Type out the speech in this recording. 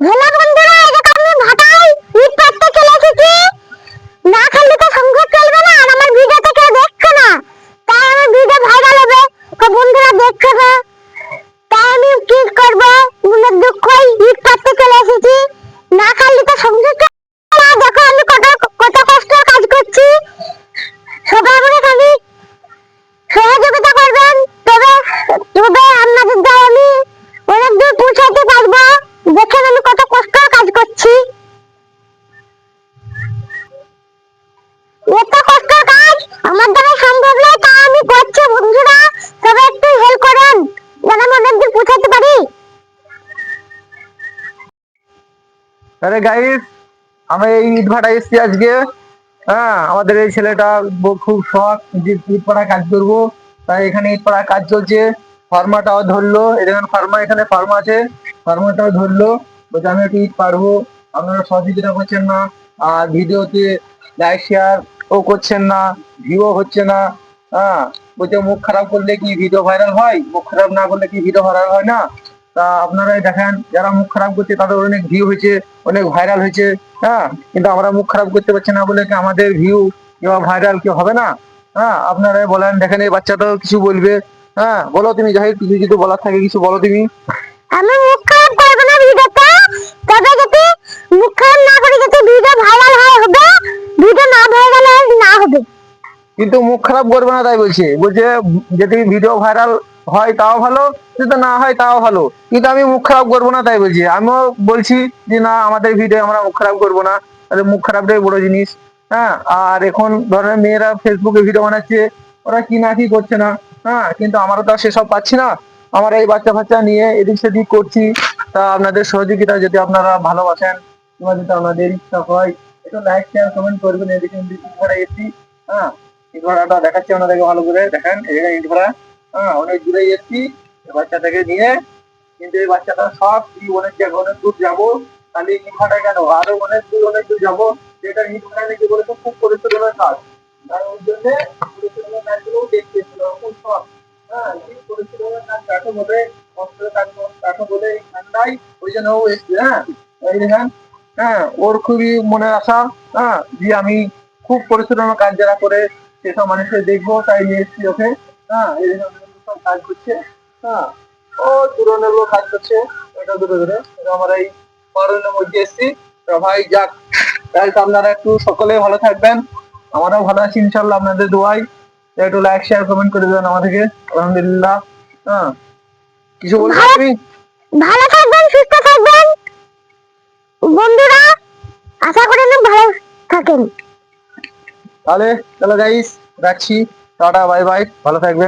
Hello বন্ধুরা, এই দেখো আমি ভাটায় ইট পাততে চলে এসেছি। না খেললে তো সংসার চলবে না, আর আমার ভিডিওতে কেউ দেখছে না, তাই আমার ভিডিও ভাইরাল হবে, তো বন্ধুরা দেখছে না, তাই আমি কি করব, মনের দুঃখ ইট পাততে চলে এসেছি। না খেললে তো সংসার চলবে না। দেখো আমি কত কত কষ্ট কাজ করছি, সবাই আমাকে খালি সহযোগিতা করবেন, তবে তবে আপনাদের দ্বারা আমি অনেক দূর পৌঁছাতে পারবো। দেখেন আমি কত কষ্ট কাজ করছি, এত কষ্ট কাজ আমার দ্বারা সম্ভব নয়, তা আমি করছি। বন্ধুরা সবাই একটু হেল্প করেন, যেন আমি অনেক দূর পৌঁছাতে পারি। আরে গাইস, আমরা এই ইট ভাটায় এসেছি আজকে। হ্যাঁ, আমাদের এই ছেলেটা খুব শখ যে ইট পাড়া কাজ করবো, তাই এখানে ইট পাড়া কাজ চলছে। ফার্মাটাও ধরলো, এখানে ফার্মা আছে, ফার্মাটাও ধরলো, বলছে আমি একটু ইট পারবো। আপনারা সহযোগিতা করছেন না, আর ভিডিওতে লাইক শেয়ার ও করছেন না, ভিউ হচ্ছে না। হ্যাঁ, বলছে মুখ খারাপ করলে কি ভিডিও ভাইরাল হয়, মুখ খারাপ না করলে কি ভিডিও ভাইরাল হয় না। তা আপনারাই দেখেন, যারা মুখ খারাপ করছে তাদের অনেক ভিউ হয়েছে, অনেক ভাইরাল হয়েছে। হ্যাঁ, কিন্তু আমরা মুখ খারাপ করতে পারছি না বলে কি আমাদের ভিউ কিংবা ভাইরাল কি হবে না? হ্যাঁ, আপনারাই বলেন। দেখেন এই বাচ্চাটাও কিছু বলবে। হ্যাঁ, বলো তুমি, যাই কিছু কিছু বলার থাকে কিছু বলো তুমি। আমি মুখ খারাপ করবো না ভিডিওতে, তবে যদি মুখ খারাপ না করে যদি ভিডিও ভাইরাল হয় হবে, ভিডিও না ভাইরাল হয় না হবে। কিন্তু মুখ খারাপ করবে না তাই বলছে, বলছে যদি ভিডিও ভাইরাল হয় তাও ভালো, যদি না হয় তাও ভালো, কিন্তু আমি মুখ খারাপ করবো না তাই বলছি। আমিও বলছি যে না, আমাদের ভিডিও আমরা মুখ খারাপ করবো না, তাহলে মুখ খারাপটাই বড় জিনিস। হ্যাঁ, আর এখন ধরেন মেয়েরা ফেসবুকে ভিডিও বানাচ্ছে, ওরা কি না কি করছে না। হ্যাঁ, কিন্তু আমরা তো আর সেসব পাচ্ছি না। আমরা এই বাচ্চা ফাচ্চা নিয়ে এদিক সেদিক করছি। তা আপনাদের সহযোগিতা যদি আপনারা ভালোবাসেন, কিংবা যদি আপনাদের ইচ্ছা হয়, একটু লাইক শেয়ার কমেন্ট করবেন। এদিকে আমরা এসছি। হ্যাঁ, ইট ভাড়াটা দেখাচ্ছি আপনাদেরকে ভালো করে দেখেন। এই জায়গায় ইট ভাড়া। হ্যাঁ, অনেক দূরে এসছি এই বাচ্চাটাকে নিয়ে, কিন্তু এই বাচ্চাটা সব অনেক জায়গায় অনেক দূর যাবো। খালি ইট ভাড়া কেন, আরো অনেক দূর যাবো। যেটা ইট ভাড়া নাকি বলেছে খুব পরিশ্রমের কাজ, আর ওই জন্য পরিশ্রমের কাজগুলো দেখতে এসেছিল খুব সব। হ্যাঁ, এই পরিশ্রমের কাজ কাঠো বলে, কষ্টের কাজ কাঠো বলে এই ঠান্ডায়, ওই জন্য ও এসছে। হ্যাঁ, এই দেখেন। হ্যাঁ, ওর খুবই মনের আশা। হ্যাঁ, যে আমি খুব পরিশ্রমের কাজ যারা করে সেসব মানুষকে দেখবো, তাই নিয়ে এসেছি ওকে। হ্যাঁ, এই সব কাজ করছে। হ্যাঁ, ও দূরনের লোক কাজ করছে, এটা দূরে দূরে। আমরা এই অরণ্যের মধ্যে এসেছি। তো ভাই যাক, তাই আপনারা একটু সকলে ভালো থাকবেন, আমরাও ভালো আছি ইনশাল্লাহ আপনাদের দোয়াই। একটু লাইক শেয়ার কমেন্ট করে দেবেন আমাদেরকে। আলহামদুলিল্লাহ। হ্যাঁ, কিছু বলবে তুমি? ভালো থাকবেন, সুস্থ থাকবেন বন্ধুরা, আশা করি আপনি ভালো থাকেন। তাহলে চলো গাইস, রাখছি। টাটা, বাই বাই, ভালো থাকবেন।